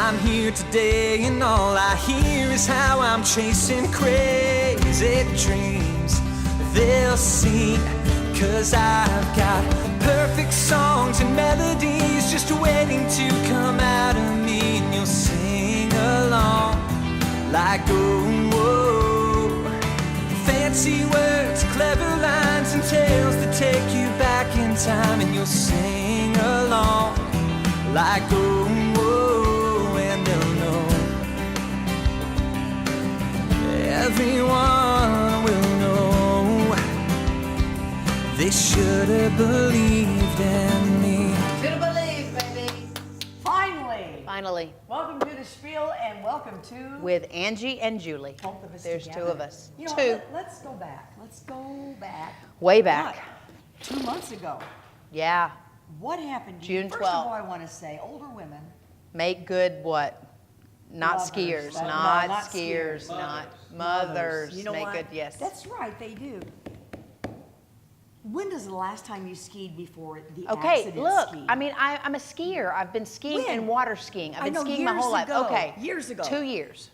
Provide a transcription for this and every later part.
I'm here today and all I hear is how I'm chasing crazy dreams. They'll sing, 'cause I've got perfect songs and melodies just waiting to come out of me, and you'll sing along like, oh, whoa. Fancy words, clever lines and tales that take you back in time, and you'll sing along like, oh, whoa, and they'll know. Everyone will know. They should have believed in me. Should have believed, baby. Finally. Welcome to the Spiel and welcome to... With Angie and Julie. Both of us There's together. two of us. You know, two. Let's go back. Let's go back. Way back. What? 2 months ago. Yeah. What happened to you? June 12th. First of all, I want to say, older women. Make good what? Not Lovers. skiers. No, Not not skiers. skiers. Not mothers. You know Make what? good, yes. That's right, they do. When was the last time you skied before the Okay, accident look, ski? I mean, I'm a skier. I've been skiing When? and water skiing. I've I been know, skiing my whole years life. ago. Okay. Years ago. 2 years.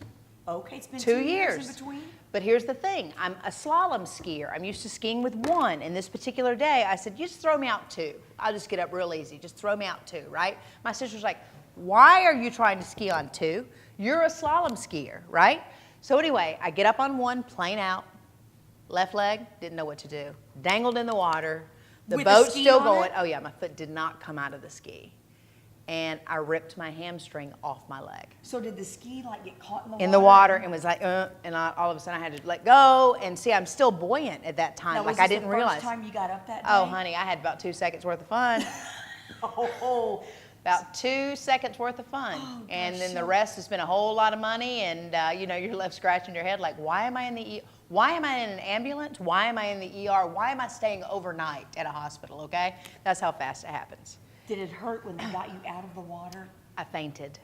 Okay, it's been 2 2 years years. in between. But here's the thing. I'm a slalom skier. I'm used to skiing with one. And this particular day, I said, you just throw me out 2. I'll just get up real easy. Just throw me out 2, right? My sister's like, why are you trying to ski on 2? You're a slalom skier, right? So anyway, I get up on 1, plain out. Left leg, didn't know what to do. Dangled in the water. The With boat's the ski still on going. it? Oh yeah, my foot did not come out of the ski. And I ripped my hamstring off my leg. So did the ski like get caught in the water? In the water, and was like, and all of a sudden I had to let go. And see, I'm still buoyant at that time. Now, like was I this didn't the realize. first time you got up that day? Oh, honey, I had about 2 seconds worth of fun. Oh, About 2 seconds worth of fun. Oh, and gosh, then the so- rest has been a whole lot of money. And you know, you're left scratching your head like, why am I in the Why am I in an ambulance? Why am I in the ER? Why am I staying overnight at a hospital, okay? That's how fast it happens. did it hurt when they got you out of the water? I fainted.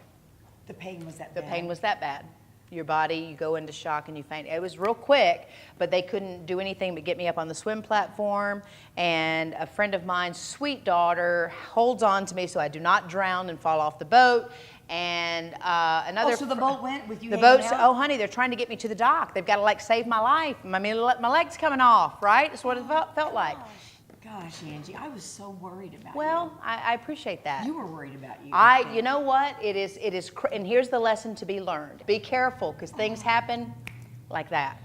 The pain was that The bad? pain was that bad. Your body, you go into shock and you faint. It was real quick, but they couldn't do anything but get me up on the swim platform. And a friend of mine's sweet daughter holds on to me so I do not drown and fall off the boat. And another. Oh, so the boat went with you The hanging boat's, out? oh honey, they're trying to get me to the dock. They've got to like save my life. I mean, my leg's coming off, right? That's what it felt like. Gosh, Angie, I was so worried about Well, I appreciate that. you. You were worried about you. You know what? It is, and here's the lesson to be learned. Be careful, because things happen like that.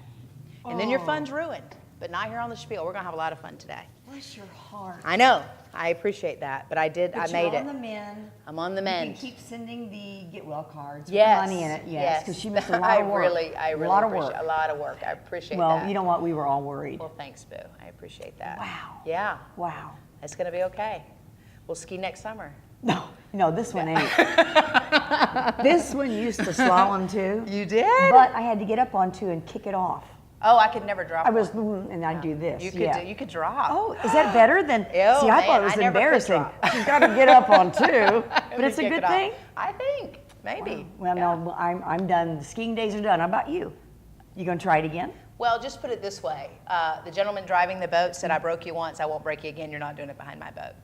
And then your fun's ruined. But not here on the Spiel. We're going to have a lot of fun today. Bless your heart. I know. I appreciate that. But I But made you're it. on the mend. I'm on the You mend. can keep sending the get well cards Yes. with money in it. Yes, because she missed a lot I of work. really a lot of appreciate work. a lot of work. I appreciate Well, that. you know what? We were all worried. Well, thanks, Boo. I appreciate that. Wow. Yeah. Wow. It's going to be okay. We'll ski next summer. No, this one ain't. This one used to slalom too. You did? But I had to get up on 2 and kick it off. Oh, I could never drop I was, one. and I'd do this. You could yeah. you could drop. Oh, is that better than? Ew, See, I man, thought it was I never could embarrassing. drop. She's got to get up on 2, but We it's a kick good it off. thing. I think maybe. Well, Yeah. no, I'm done. The skiing days are done. How about you? You gonna try it again? Well, just put it this way. The gentleman driving the boat said, I broke you once, I won't break you again. You're not doing it behind my boat.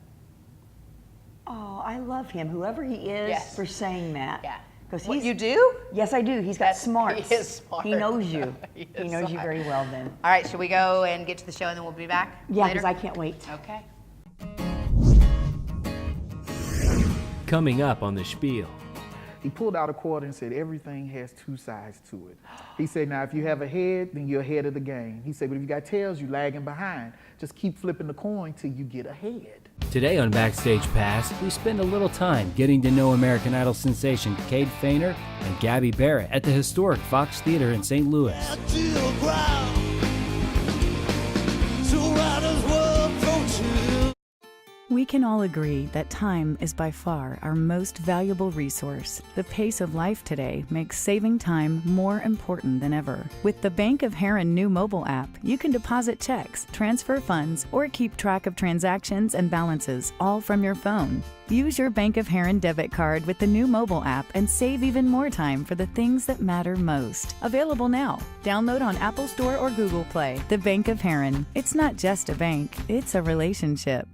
Oh, I love him, whoever he is, Yes. for saying that. Yeah. Because What, he's. you do? Yes, I do. He's got smarts. He is smart. He knows you. He He is knows you smart. very well then. All right, should we go and get to the show and then we'll be back Yeah, later? because I can't wait. Okay. Coming up on the Spiel. He pulled out a quarter and said, everything has 2 sides to it. He said, now, if you have a head, then you're ahead of the game. He said, but if you got tails, you're lagging behind. Just keep flipping the coin till you get ahead. Today on Backstage Pass, we spend a little time getting to know American Idol sensation Cade Foehner and Gabby Barrett at the historic Fox Theater in St. Louis. We can all agree that time is by far our most valuable resource. The pace of life today makes saving time more important than ever. With the Bank of Heron new mobile app, you can deposit checks, transfer funds, or keep track of transactions and balances all from your phone. Use your Bank of Heron debit card with the new mobile app and save even more time for the things that matter most. Available now. Download on Apple Store or Google Play. The Bank of Heron. It's not just a bank, it's a relationship.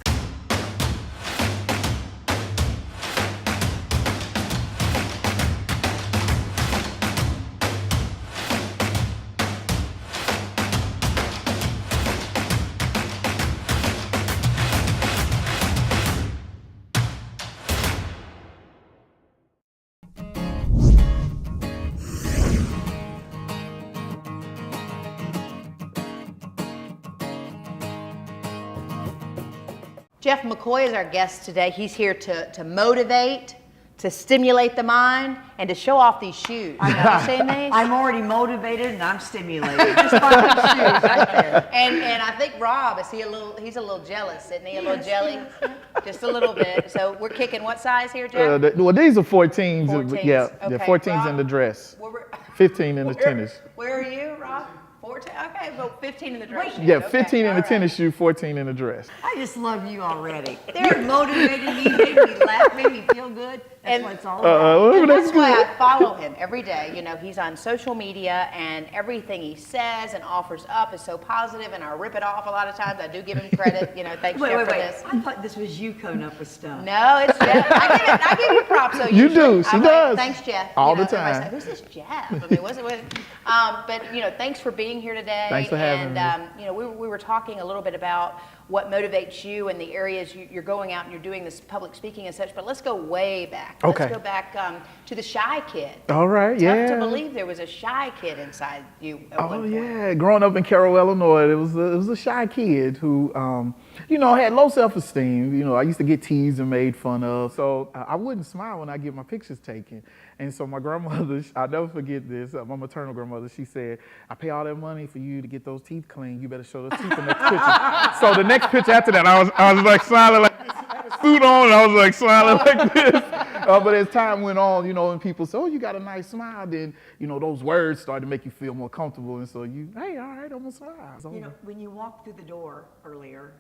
Jeff McGoy is our guest today. He's here to motivate, to stimulate the mind, and to show off these shoes. Have you seen these? I'm already motivated and I'm stimulated. Just by these shoes right there. And I think Rob, he's a little jealous, isn't he? A little jelly? Just a little bit. So we're kicking what size here, Jeff? Well, these are 14s. 14s. Yeah, Okay. 14s Rob, in the dress. where we're- 15 in the tennis. Where are you, Rob? 14? Okay, well, 15 in the dress. shoes. Yeah, Okay, 15 in the all right. tennis shoe, 14 in the dress. I just love you already. You're motivating me, making me laugh, making me feel good. That's what it's all about. And that's that's why good. I follow him every day. You know, he's on social media, and everything he says and offers up is so positive, and I rip it off a lot of times. I do give him credit. You know, thanks, Jeff, for this. I thought this was you coming up with stuff. No, it's Jeff. I give you props. So You do. She I'm does. Like, thanks, Jeff. All You know, the time. everybody's like, who's this Jeff? I mean, what's it with? But you know, thanks for being here today. Thanks for having me. And you know, we were talking a little bit about what motivates you and the areas you're going out and you're doing this public speaking and such. But let's go way back. Okay. Let's go back to the shy kid. All right, yeah. Tough to believe there was a shy kid inside you at one Oh point. yeah, growing up in Carroll, Illinois, it was a shy kid who, you know, had low self-esteem. You know, I used to get teased and made fun of, so I wouldn't smile when I get my pictures taken. And so my grandmother, I'll never forget this. My maternal grandmother, she said, "I pay all that money for you to get those teeth clean. You better show those teeth in the next picture." So the next picture after that, I was like smiling like suit on, and I was like smiling like this. But as time went on, you know, and people said, "Oh, you got a nice smile," then, you know, those words started to make you feel more comfortable. And so hey, all right, I'm gonna smile. So, You know, when you walked through the door earlier,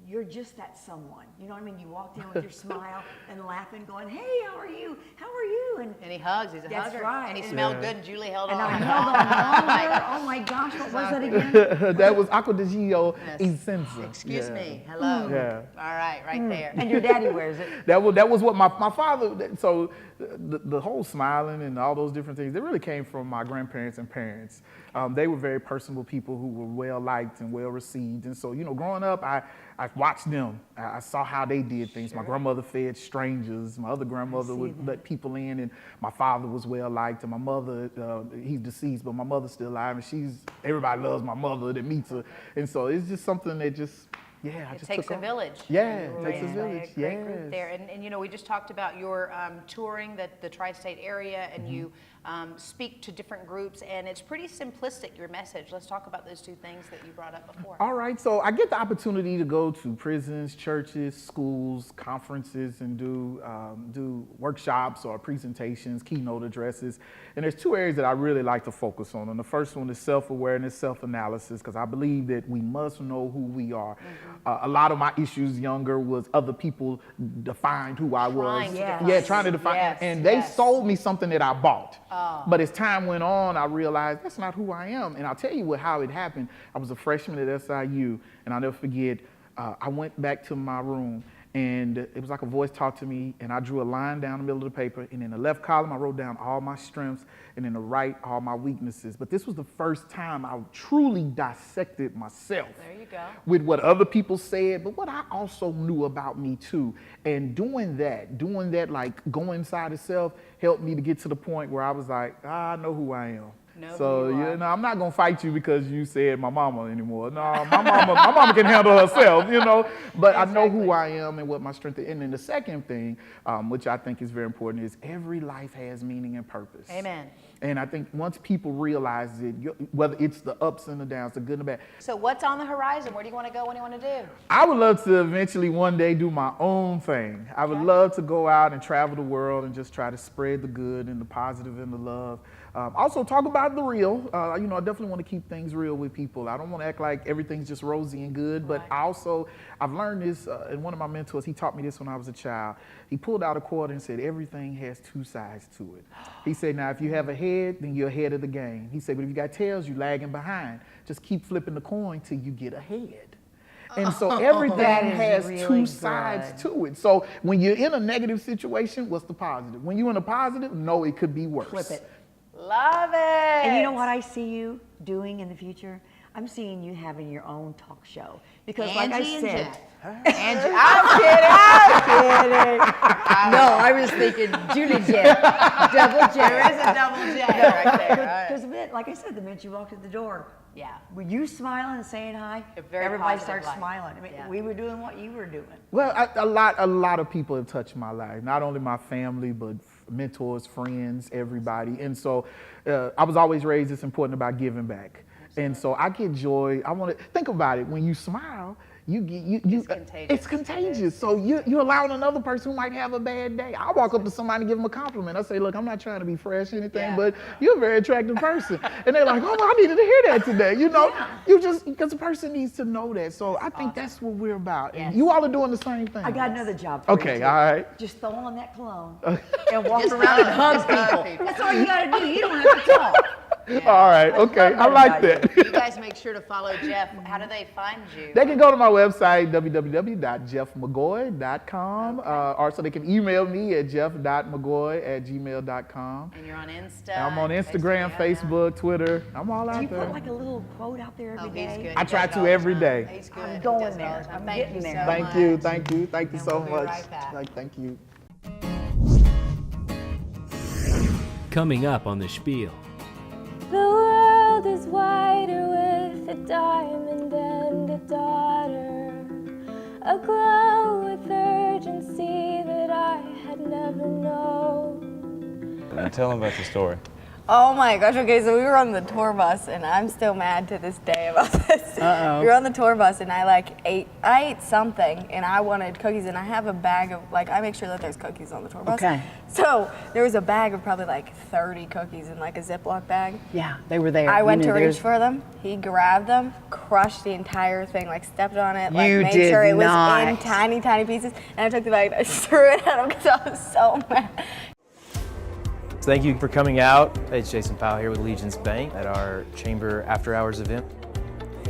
you're just that someone. You know what I mean? You walked in with your smile and laughing, going, "Hey, how are you? How are you?" And he hugs. He's a That's hugger. right. And he And- smelled good. And Julie held And on. I held on longer. Oh my gosh, what was that again? that was Acqua di Gio Yes. Essenza. Excuse Yeah. me. Hello. Yeah. All right, right there. And your daddy wears it. That was what my father, so the whole smiling and all those different things, they really came from my grandparents and parents. They were very personable people who were well liked and well received. And so, you know, growing up, I watched them. I saw how they did things. My grandmother fed strangers. My other grandmother would let people in, and my father was well liked. And my mother, he's deceased, but my mother's still alive, and everybody loves my mother that meets her. And so it's just something that just, yeah, I It just takes took a on. village. Yeah, You it were takes a raised by village. Great group Yes. there. And you know, we just talked about your touring the tri-state area, and you speak to different groups, and it's pretty simplistic, your message. Let's talk about those two things that you brought up before. All right, so I get the opportunity to go to prisons, churches, schools, conferences, and do workshops or presentations, keynote addresses. And there's two areas that I really like to focus on. And the first one is self-awareness, self-analysis, because I believe that we must know who we are. A lot of my issues younger was other people defined who I was. Trying to define Yeah, trying to define. Yes, and they yes. sold me something that I bought. But as time went on, I realized that's not who I am. And I'll tell you how it happened. I was a freshman at SIU, and I'll never forget, I went back to my room, and it was like a voice talked to me, and I drew a line down the middle of the paper, and in the left column, I wrote down all my strengths, and in the right, all my weaknesses. But this was the first time I truly dissected myself. There you go. With what other people said, but what I also knew about me too. And doing that, like going inside itself, helped me to get to the point where I was like, I know who I am. Know So who you are. you know, I'm not gonna fight you because you said my mama anymore. No, my mama can handle herself, you know. But I know who I am and what my strength is. And then the second thing, which I think is very important, is every life has meaning and purpose. Amen. And I think once people realize it, whether it's the ups and the downs, the good and the bad, So what's on the horizon? Where do you want to go? What do you want to do? I would love to eventually one day do my own thing. I would love to go out and travel the world and just try to spread the good and the positive and the love. Also talk about the real. You know, I definitely want to keep things real with people. I don't want to act like everything's just rosy and good, but I've learned this, and one of my mentors, he taught me this when I was a child. He pulled out a quote and said, everything has two sides to it. He said, now if you have a head, then you're ahead of the game. He said, but if you got tails, you're lagging behind. Just keep flipping the coin till you get ahead. And so everything That is has really two good. sides to it. So when you're in a negative situation, what's the positive? When you're in a positive, no, it could be worse. Flip it. Love it. And you know what I see you doing in the future? I'm seeing you having your own talk show because, like I Angie and said, Jeff. Angie, I'm kidding. no, I was thinking Julie Jeff, double Jeff. There is a double J right there. Because like I said, the minute you walked in the door, Yeah. were you smiling and saying hi? A very Everybody positive starts light. smiling. I mean, Yeah. we were doing what you were doing. Well, a lot of people have touched my life. Not only my family, but mentors, friends, everybody. And so I was always raised it's important about giving back. And so I get joy. I want to think about it. When you smile, you get It's contagious. It's contagious. So you're allowing another person who might have a bad day. I walk up to somebody and give them a compliment. I say, look, I'm not trying to be fresh or anything, Yeah. but you're a very attractive person. And they're like, oh, I needed to hear that today. You know, you just because the person needs to know that. So I think that's what we're about. Yes. And you all are doing the same thing. I got another job for you. Okay, too. all right. Just throw on that cologne and walk Just around and hug just hug people. people. That's all you got to do. You don't have to talk. All right, okay, I like that. You guys make sure to follow Jeff. How do they find you? They can go to my website, www.jeffmcgoy.com, or so they can email me at jeff.mcgoy@gmail.com. And you're on Insta. I'm on and Instagram, yeah. Facebook, Twitter. I'm all Do out you there. put like a little quote out there every Oh, day? he's good. I He try does to it all the every time. day. He's good. I'm He going does it all there. the time. I'm Thank getting you there. so Thank much. you, thank you, thank you And so we'll be much. right back. Thank you. Coming up on the Spiel. The world is wider with a diamond and a daughter, aglow with urgency that I had never known. And tell them about the story. Oh my gosh, okay, so we were on the tour bus and I'm still mad to this day about this. Uh-oh. We were on the tour bus and I ate something and I wanted cookies and I have a bag of, I make sure that there's cookies on the tour bus. Okay. So there was a bag of probably 30 cookies in a Ziploc bag. Yeah, they were there. I You went knew to there's- reach for them, he grabbed them, crushed the entire thing, stepped on it, You made did sure it was not. in tiny, tiny pieces, and I took the bag and I threw it at him because I was so mad. Thank you for coming out. It's Jason Powell here with Legion's Bank at our Chamber After Hours event.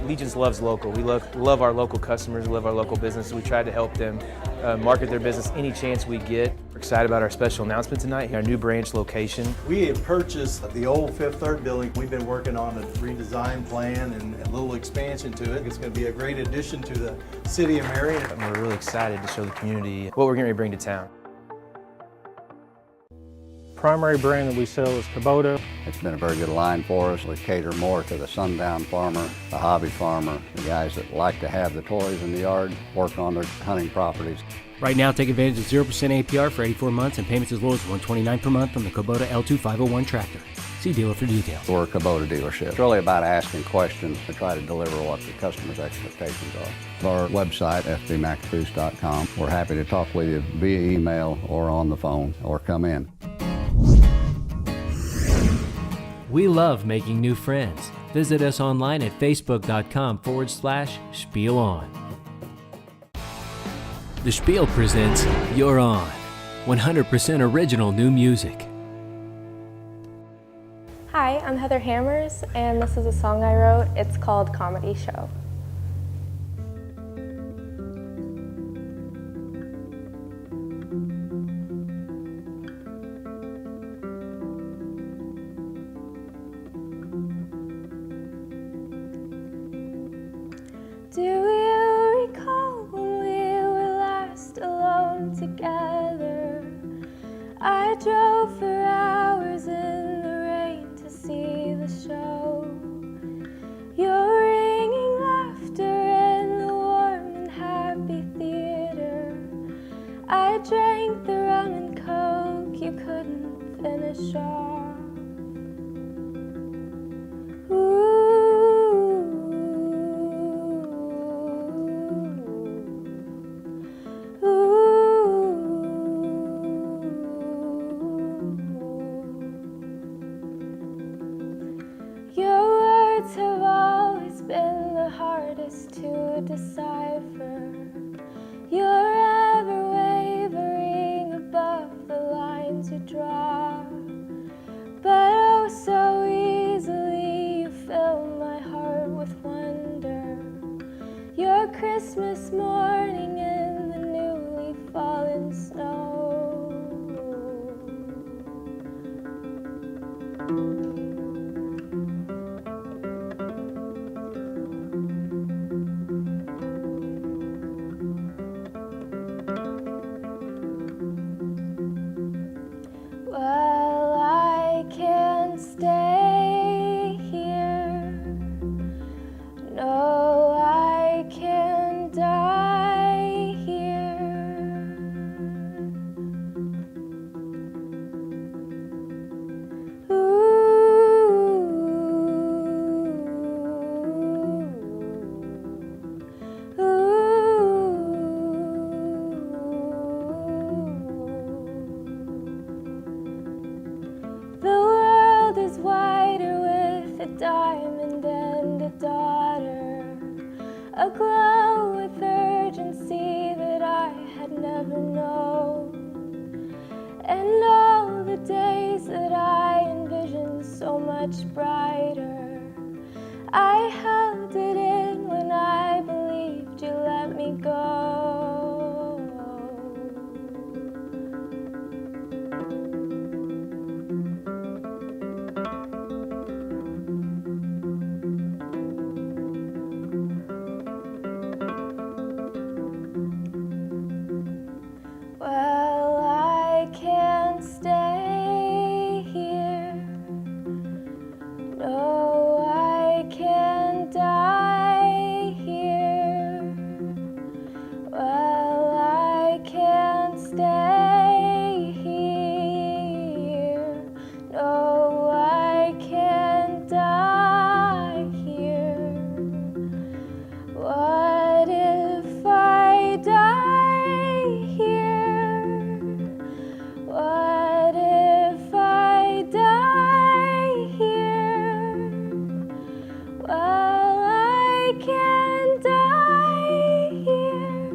Legion's loves local. We love our local customers, we love our local business. We try to help them market their business any chance we get. We're excited about our special announcement tonight, our new branch location. We have purchased the old Fifth Third building. We've been working on a redesign plan and a little expansion to it. It's going to be a great addition to the city of Marion. And we're really excited to show the community what we're going to bring to town. Primary brand that we sell is Kubota. It's been a very good line for us. We cater more to the sundown farmer, the hobby farmer, the guys that like to have the toys in the yard, work on their hunting properties. Right now, take advantage of 0% APR for 84 months and payments as low as $129 per month on the Kubota L2 501 tractor. See dealer for details. We're a Kubota dealership. It's really about asking questions to try to deliver what the customer's expectations are. Our website, fbmacfoods.com. We're happy to talk with you via email or on the phone or come in. We love making new friends. Visit us online at facebook.com/SpielOn. The Spiel presents You're On, 100% original new music. Hi, I'm Heather Hammers, and this is a song I wrote. It's called Comedy Show. Do you recall when we were last alone together? I drove for hours in the rain to see the show. Your ringing laughter in the warm and happy theater. I drank the rum and coke you couldn't finish off. Your words have always been the hardest to decipher. You're ever wavering above the lines you draw. But oh, so easily you fill my heart with wonder. Your Christmas morning in the newly fallen snow. a diamond and a daughter, aglow with urgency that I had never known. And all the days that I envisioned so much brighter, I held it in when I believed you let me go. Well, I can't stay here. No, I can't die here. Well, I can't stay here. No, I can't die here. What if I die here? What if I die here? Well, I can't die here.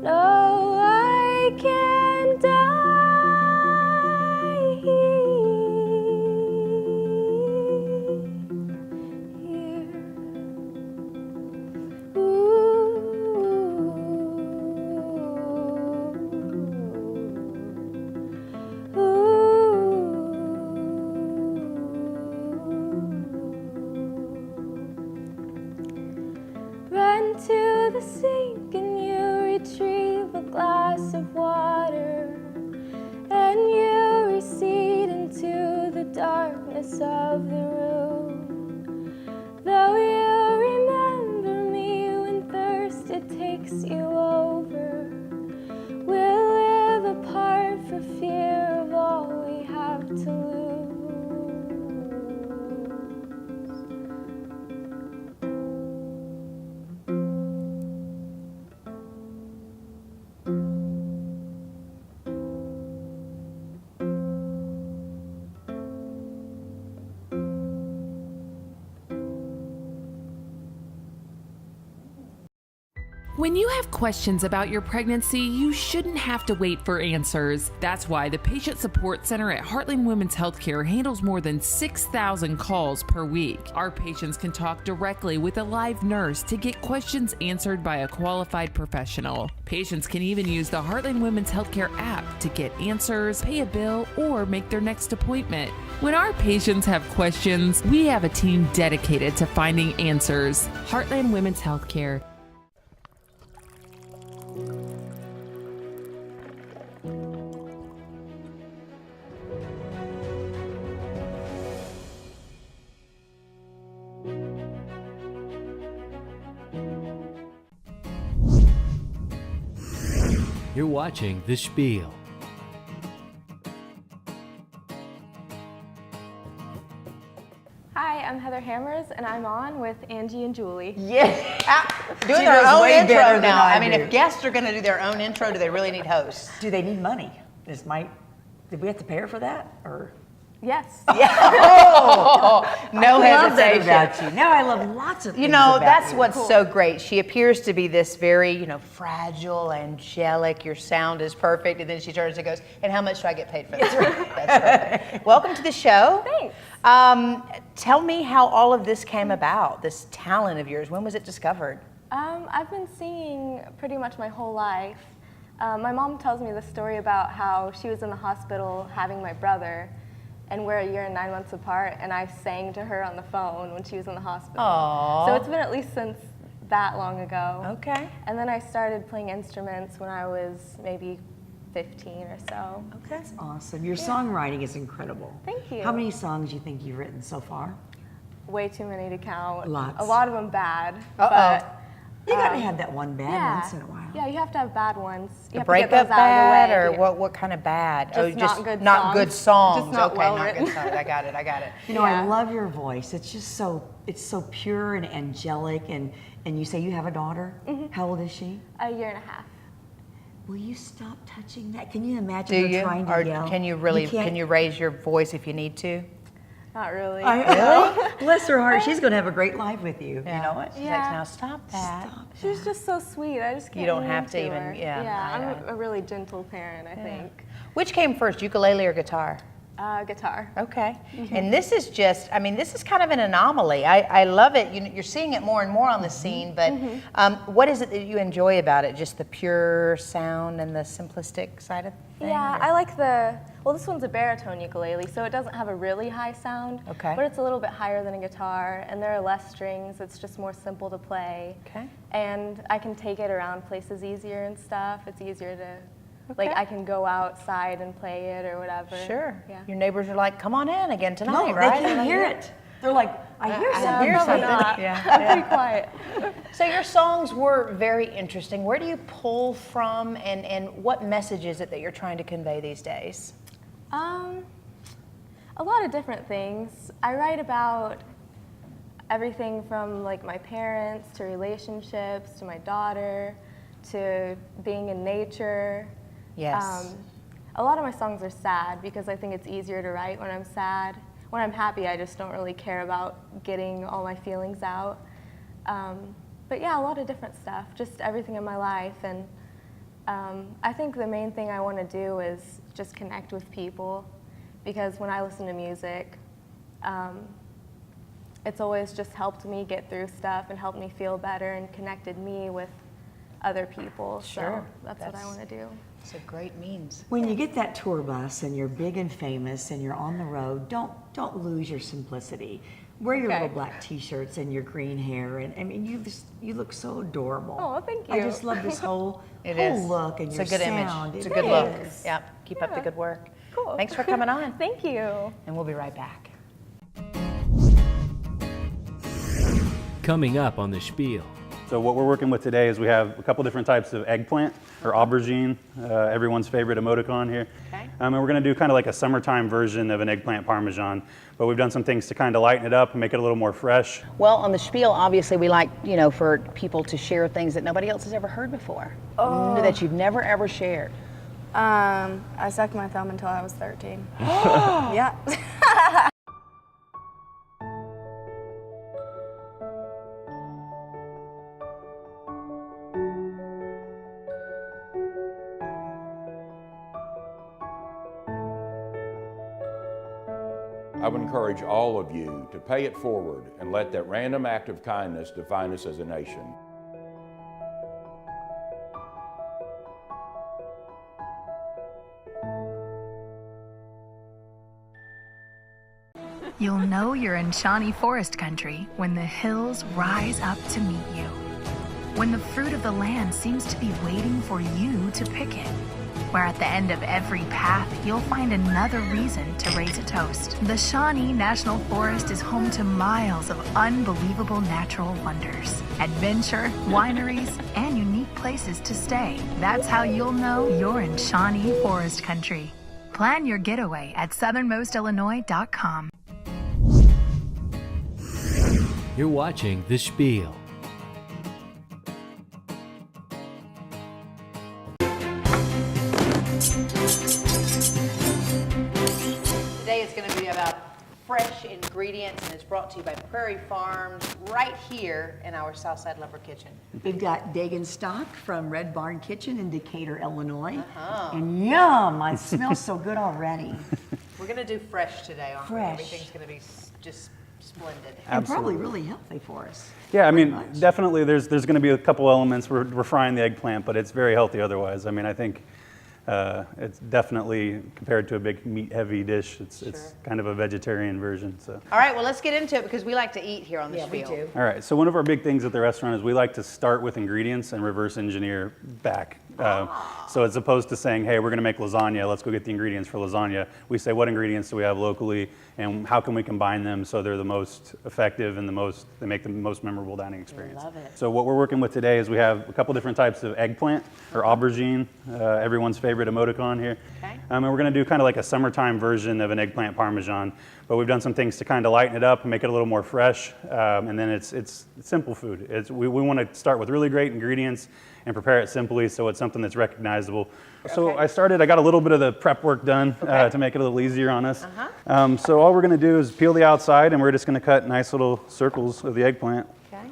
No, I can't die here. Run to the sink and you retrieve a glass of water, and you recede into the darkness of the room. Though you remember me when thirst it takes you over, we'll live apart for fear of all we have to lose. When you have questions about your pregnancy, you shouldn't have to wait for answers. That's why the Patient Support Center at Heartland Women's Healthcare handles more than 6,000 calls per week. Our patients can talk directly with a live nurse to get questions answered by a qualified professional. Patients can even use the Heartland Women's Healthcare app to get answers, pay a bill, or make their next appointment. When our patients have questions, we have a team dedicated to finding answers. Heartland Women's Healthcare. You're watching The Spiel. Hi, I'm Heather Hammers, and I'm on with Angie and Julie. Yeah, doing She their knows own way better intro than now. I I mean, do. if guests are going to do their own intro, do they really need hosts? Do they need money? Did we have to pay her for that? Or Yes. Yeah. Oh, no I love that hesitation. about you. Now I love lots of things You know, about that's you. what's so great. She appears to be this very, fragile, angelic. Your sound is perfect. And then she turns and goes, and how much do I get paid for this? That's perfect. Welcome to the show. Thanks. Tell me how all of this came about, this talent of yours. When was it discovered? I've been singing pretty much my whole life. My mom tells me the story about how she was in the hospital having my brother, and we're 1 year and 9 months apart, and I sang to her on the phone when she was in the hospital. Aww. So it's been at least since that long ago. Okay. And then I started playing instruments when I was maybe 15 or so. Okay. That's awesome. Your songwriting is incredible. Thank you. How many songs do you think you've written so far? Way too many to count. Lots. A lot of them bad. Uh-oh. You gotta have that one bad once in a while. Yeah, you have to have bad ones. You The have to get breakup those out bad, of the way. or what kind of bad? Just not good not songs. good songs. Just not okay, well not written. good songs. I got it. You know, I Yeah. love your voice. It's just so pure and angelic. And you say you have a daughter. Mm-hmm. How old is she? 1.5 years. Will you stop touching that? Can you imagine Do her you? trying to Or yell? can you really? can't- Can you raise your voice if you need to? Not really. Really? Bless her heart. She's going to have a great life with you. Yeah. You know what? She's like, now stop that. She's just so sweet. I just can't. You don't be have to into even, her. yeah. Yeah, I'm a really gentle parent, I think. Which came first, ukulele or guitar? Guitar. Okay. And this is just, I mean, this is kind of an anomaly. I love it. You're seeing it more and more on the scene, but what is it that you enjoy about it? Just the pure sound and the simplistic side of things? Yeah, I like well, this one's a baritone ukulele, so it doesn't have a really high sound, Okay. but it's a little bit higher than a guitar, and there are less strings. It's just more simple to play. Okay. And I can take it around places easier and stuff. It's easier to, Okay. like, I can go outside and play it or whatever. Sure. Yeah. Your neighbors are like, come on in again tonight, No, right? they can't hear it. They're like, I hear something. I hear Probably something. not. Yeah. I'm pretty quiet. So your songs were very interesting. Where do you pull from, and what message is it that you're trying to convey these days? A lot of different things. I write about everything from like my parents to relationships to my daughter to being in nature. Yes. A lot of my songs are sad because I think it's easier to write when I'm sad. When I'm happy, I just don't really care about getting all my feelings out. But yeah, a lot of different stuff, just everything in my life. And I think the main thing I want to do is just connect with people, because when I listen to music, it's always just helped me get through stuff and helped me feel better and connected me with other people. Sure. So that's what I want to do. It's a great means. When you get that tour bus and you're big and famous and you're on the road, don't lose your simplicity. Wear your little black T-shirts and your green hair, and I mean, you look so adorable. Oh, thank you. I just love this whole is. look and It's your a good sound. image. It's a good look. is. Yep. Keep up the good work. Cool. Thanks for coming on. Thank you. And we'll be right back. Coming up on the Spiel. So what we're working with today is we have a couple different types of eggplant, or aubergine, everyone's favorite emoticon here. Okay. And we're going to do kind of like a summertime version of an eggplant parmesan, but we've done some things to kind of lighten it up and make it a little more fresh. Well, on the Spiel, obviously, we like, for people to share things that nobody else has ever heard before, that you've never ever shared. I sucked my thumb until I was 13. Yeah. I would encourage all of you to pay it forward and let that random act of kindness define us as a nation. You'll know you're in Shawnee Forest Country when the hills rise up to meet you. When the fruit of the land seems to be waiting for you to pick it. Where at the end of every path, you'll find another reason to raise a toast. The Shawnee National Forest is home to miles of unbelievable natural wonders, adventure, wineries, and unique places to stay. That's how you'll know you're in Shawnee Forest Country. Plan your getaway at southernmostillinois.com. You're watching The Spiel. Today is going to be about fresh ingredients, and it's brought to you by Prairie Farms right here in our Southside Lumber Kitchen. We've got Dagan Stocks from Red Barn Kitchen in Decatur, Illinois. And yum, it smells so good already. We're going to do fresh today, aren't we? Fresh. Everything's going to be just splendid. And probably really healthy for us. Yeah, I mean, definitely there's going to be a couple elements. We're frying the eggplant, but it's very healthy otherwise. I mean, I think it's definitely, compared to a big meat-heavy dish, it's kind of a vegetarian version. So. All right, well, let's get into it because we like to eat here on the Spiel. We do. All right, so one of our big things at the restaurant is we like to start with ingredients and reverse engineer back. So as opposed to saying, hey, we're going to make lasagna, let's go get the ingredients for lasagna, we say, what ingredients do we have locally, and how can we combine them so they're the most effective and they make the most memorable dining experience. Love it. So what we're working with today is we have a couple different types of eggplant, or aubergine, everyone's favorite favorite emoticon here. Okay. And we're going to do kind of like a summertime version of an eggplant parmesan, but we've done some things to kind of lighten it up and make it a little more fresh. And then it's simple food. We want to start with really great ingredients and prepare it simply so it's something that's recognizable. So I got a little bit of the prep work done to make it a little easier on us. So all we're going to do is peel the outside, and we're just going to cut nice little circles of the eggplant. Okay.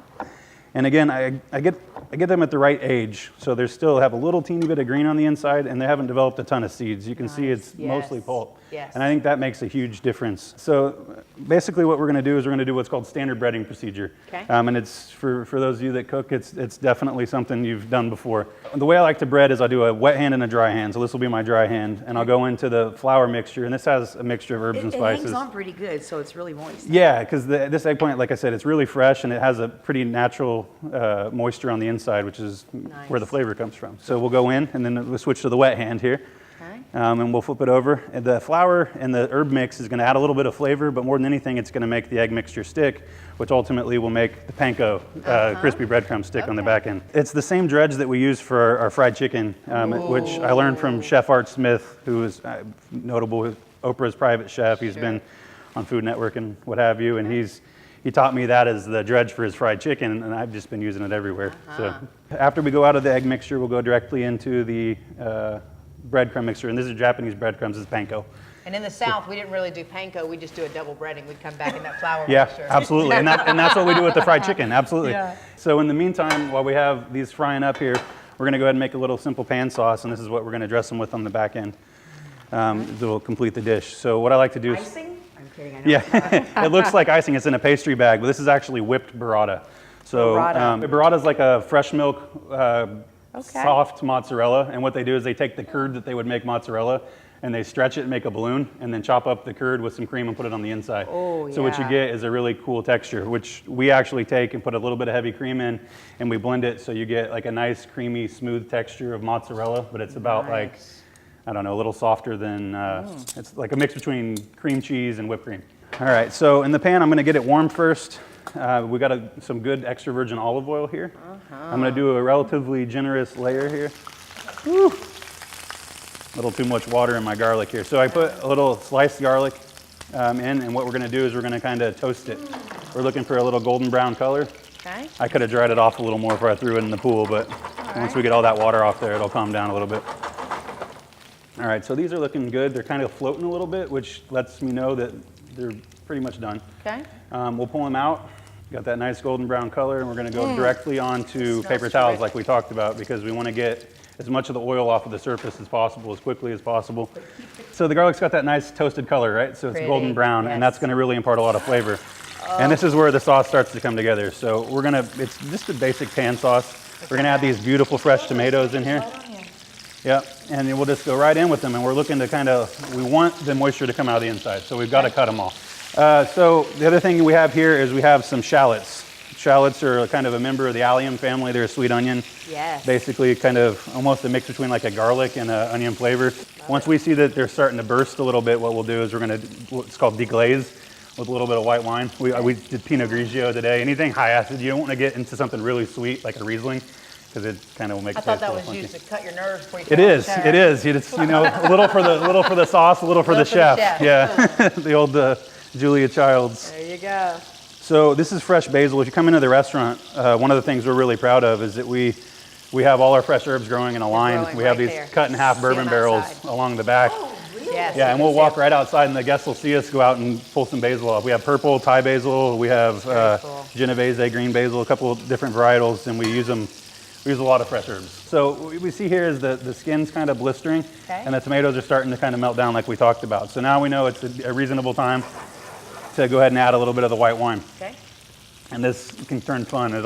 And again, I get them at the right age, so they still have a little teeny bit of green on the inside, and they haven't developed a ton of seeds. You can see it's mostly pulp. Yes. And I think that makes a huge difference. So basically what we're going to do is we're going to do what's called standard breading procedure. Okay. And it's for those of you that cook, it's definitely something you've done before. The way I like to bread is I do a wet hand and a dry hand. So this will be my dry hand, and I'll go into the flour mixture, and this has a mixture of herbs and spices. It hangs on pretty good, so it's really moist. Yeah, because this eggplant, like I said, it's really fresh, and it has a pretty natural moisture on the inside, which is where the flavor comes from. So we'll go in, and then we'll switch to the wet hand here. Okay. And we'll flip it over. And the flour and the herb mix is going to add a little bit of flavor, but more than anything, it's going to make the egg mixture stick, which ultimately will make the panko crispy breadcrumb stick on the back end. It's the same dredge that we use for our fried chicken, which I learned from Chef Art Smith, who is notable, Oprah's private chef. He's been on Food Network and what have you, and he taught me that as the dredge for his fried chicken, and I've just been using it everywhere. So after we go out of the egg mixture, we'll go directly into the breadcrumb mixture, and this is Japanese breadcrumbs, this is panko. And in the South, we didn't really do panko. We just do a double breading. We'd come back in that flour Yeah, mixture. absolutely, and that's what we do with the fried chicken, absolutely. Yeah. So in the meantime, while we have these frying up here, we're going to go ahead and make a little simple pan sauce, and this is what we're going to dress them with on the back end. It'll complete the dish. So what I like to do is... Icing? I'm kidding, I know. Yeah, it looks like icing. It's in a pastry bag, but this is actually whipped burrata. So burrata is like a fresh milk, soft mozzarella, and what they do is they take the curd that they would make mozzarella, and they stretch it and make a balloon, and then chop up the curd with some cream and put it on the inside. So what you get is a really cool texture, which we actually take and put a little bit of heavy cream in, and we blend it so you get like a nice, creamy, smooth texture of mozzarella, but it's about like, I don't know, a little softer than, it's like a mix between cream cheese and whipped cream. All right, so in the pan, I'm gonna get it warm first. We got some good extra virgin olive oil here. I'm gonna do a relatively generous layer here. Woo. A little too much water in my garlic here. So I put a little sliced garlic in, and what we're gonna do is we're gonna kind of toast it. We're looking for a little golden brown color. Okay. I could have dried it off a little more before I threw it in the pool, but once we get all that water off there, it'll calm down a little bit. All right, so these are looking good. They're kind of floating a little bit, which lets me know that they're pretty much done. Okay. We'll pull them out. Got that nice golden brown color, and we're gonna go directly onto paper towels like we talked about, because we wanna get as much of the oil off of the surface as possible, as quickly as possible. So the garlic's got that nice toasted color, right? So it's golden brown, and that's gonna really impart a lot of flavor. And this is where the sauce starts to come together. So it's just a basic pan sauce. We're gonna add these beautiful fresh tomatoes in here. Yep, and then we'll just go right in with them, and we're looking to we want the moisture to come out of the inside, so we've got to cut them all. So the other thing we have here is we have some shallots. Shallots are kind of a member of the allium family. They're a sweet onion. Yes. Basically kind of almost a mix between like a garlic and an onion flavor. Once we see that they're starting to burst a little bit, what we'll do is we're going to, what's called deglaze with a little bit of white wine. We did Pinot Grigio today. Anything high acid, you don't want to get into something really sweet like a Riesling, because it kind of will make it taste a little funky. I thought that was used to cut your nerves before you It is. It's, you know, a little for the sauce, a little for the chef. Yeah, the old Julia Childs. There you go. So this is fresh basil. If you come into the restaurant, one of the things we're really proud of is that we have all our fresh herbs growing in a line. We have these cut in half bourbon barrels along the back. Oh, really? Yes, yeah, and we'll walk right outside, and the guests will see us go out and pull some basil off. We have purple Thai basil. We have Genovese green basil, a couple of different varietals, and we use a lot of fresh herbs. So what we see here is the skin's kind of blistering, and the tomatoes are starting to kind of melt down like we talked about. So now we know it's a reasonable time to go ahead and add a little bit of the white wine. Okay. And this can turn fun. It's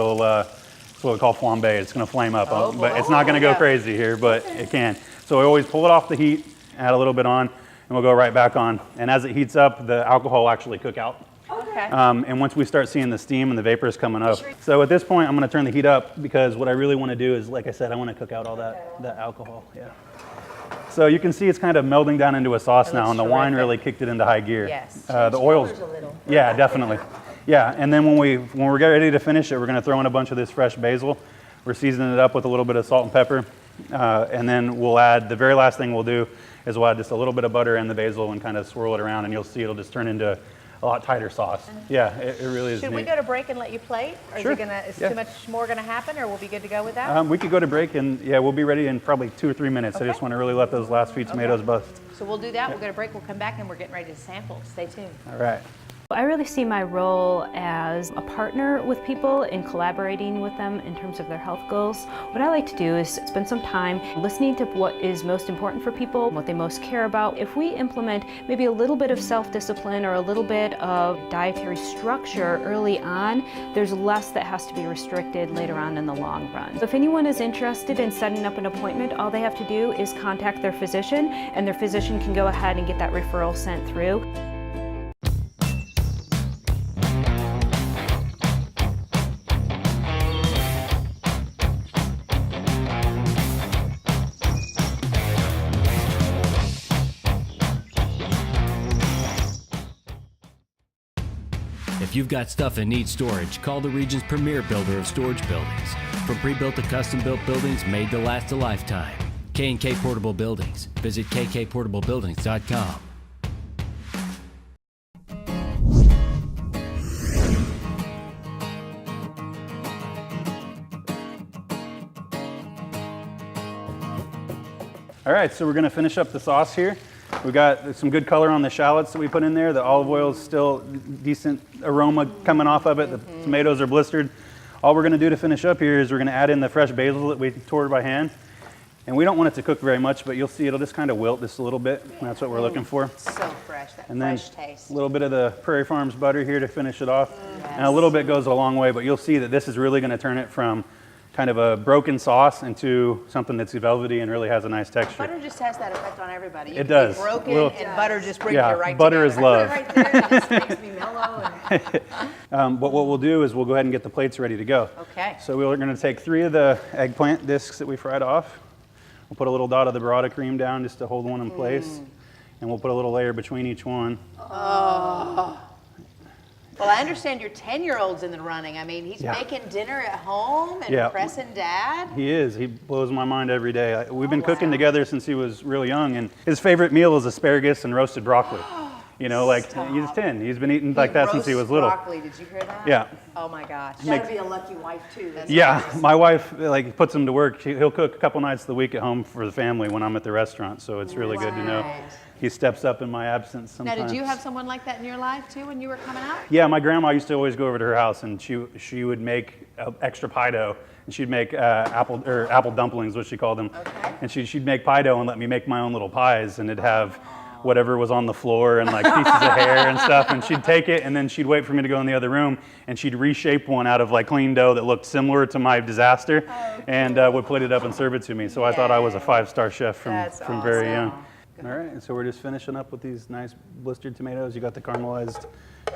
what we call flambe. It's going to flame up, but it's not going to go crazy here, but it can. So we always pull it off the heat, add a little bit on, and we'll go right back on. And as it heats up, the alcohol will actually cook out. Okay. And once we start seeing the steam and the vapors coming up. So at this point, I'm going to turn the heat up, because what I really want to do is, like I said, I want to cook out all that alcohol. Yeah. So you can see it's kind of melding down into a sauce now, and the wine really kicked it into high gear. Yes. The oils. Yeah, definitely. Yeah, and then when we're ready to finish it, we're going to throw in a bunch of this fresh basil. We're seasoning it up with a little bit of salt and pepper, And then we'll add, the very last thing we'll do is we'll add just a little bit of butter and the basil and kind of swirl it around, and you'll see it'll just turn into a lot tighter sauce. Yeah, it really is Should neat. we go to break and let you plate? Or Sure. is too much more gonna happen, or we'll be good to go with that? We could go to break, and yeah, we'll be ready in probably 2 or 3 minutes. I just want to really let those last few tomatoes bust. So we'll do that, we'll go to break, we'll come back, and we're getting ready to sample. Stay tuned. All right. I really see my role as a partner with people in collaborating with them in terms of their health goals. What I like to do is spend some time listening to what is most important for people, what they most care about. If we implement maybe a little bit of self-discipline or a little bit of dietary structure early on, there's less that has to be restricted later on in the long run. So if anyone is interested in setting up an appointment, all they have to do is contact their physician, and their physician can go ahead and get that referral sent through. If you've got stuff that needs storage, call the region's premier builder of storage buildings. From pre-built to custom-built buildings made to last a lifetime. K&K Portable Buildings. Visit kkportablebuildings.com. All right, so we're going to finish up the sauce here. We got some good color on the shallots that we put in there. The olive oil is still decent aroma coming off of it. The tomatoes are blistered. All we're going to do to finish up here is we're going to add in the fresh basil that we tore by hand. And we don't want it to cook very much, but you'll see it'll just kind of wilt just a little bit. And that's what we're looking for. So fresh, that And then fresh taste. a little bit of the Prairie Farms butter here to finish it off. And a little bit goes a long way, but you'll see that this is really going to turn it from kind of a broken sauce into something that's velvety and really has a nice texture. Butter just has that effect on everybody. You It can does. Be broken, Little- butter just brings yeah, you right butter together. is love. Right there, it just makes me mellow. But what we'll do is we'll go ahead and get the plates ready to go. Okay. So we're going to take 3 of the eggplant discs that we fried off. We'll put a little dot of the burrata cream down just to hold one in place. And we'll put a little layer between each one. Oh. Well, I understand your 10-year-old's in the running. I mean, he's Yeah. making dinner at home and Yeah. impressing Dad. He is. He blows my mind every day. We've been cooking together since he was real young, and his favorite meal is asparagus and roasted broccoli. You know, like he's 10. He's been eating like that since he was little. Broccoli, did you hear that? Yeah. Oh my gosh. Makes- Gotta be a lucky wife too. That's Yeah, my wife like puts him to work. He'll cook a couple nights of the week at home for the family when I'm at the restaurant, so it's really good to know. He steps up in my absence Now, sometimes. did you have someone like that in your life too when you were coming out? Yeah, my grandma used to always go over to her house, and she would make extra pie dough, and she'd make apple dumplings, what she called them. Okay. And she'd make pie dough and let me make my own little pies, and it'd have whatever was on the floor and like pieces of hair and stuff, and she'd take it and then she'd wait for me to go in the other room, and she'd reshape one out of like clean dough that looked similar to my disaster, and would plate it up and serve it to me. So I thought I was a 5-star chef from very young. All right, and so we're just finishing up with these nice blistered tomatoes. You got the caramelized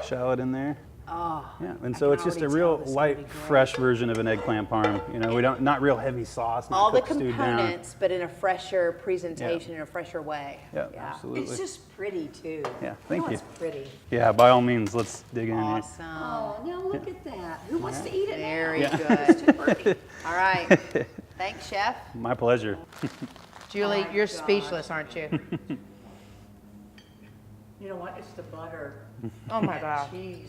shallot in there. Oh, yeah, and so it's just a real light, fresh version of an eggplant parm. You know, not real heavy sauce. Not all the cooked, stewed down. components, but in a fresher presentation, in a fresher way. Yeah, absolutely. It's just pretty too. Yeah, thank you. It's pretty. Yeah, by all means, let's dig in here. Awesome. Oh, now look at that. Who wants to eat it now? Very Yeah. good. It's too pretty. All right. Thanks, Chef. My pleasure. Julie, you're speechless, aren't you? You know what? It's the butter. Oh my and gosh. cheese.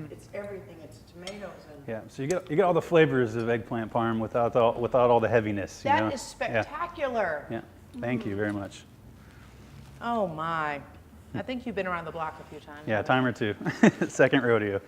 It's everything. It's tomatoes and. Yeah, so you get all the flavors of eggplant parm without all the heaviness. You know? That is spectacular. Yeah. Thank you very much. Oh my. I think you've been around the block a few times. Yeah, time or two. Second rodeo.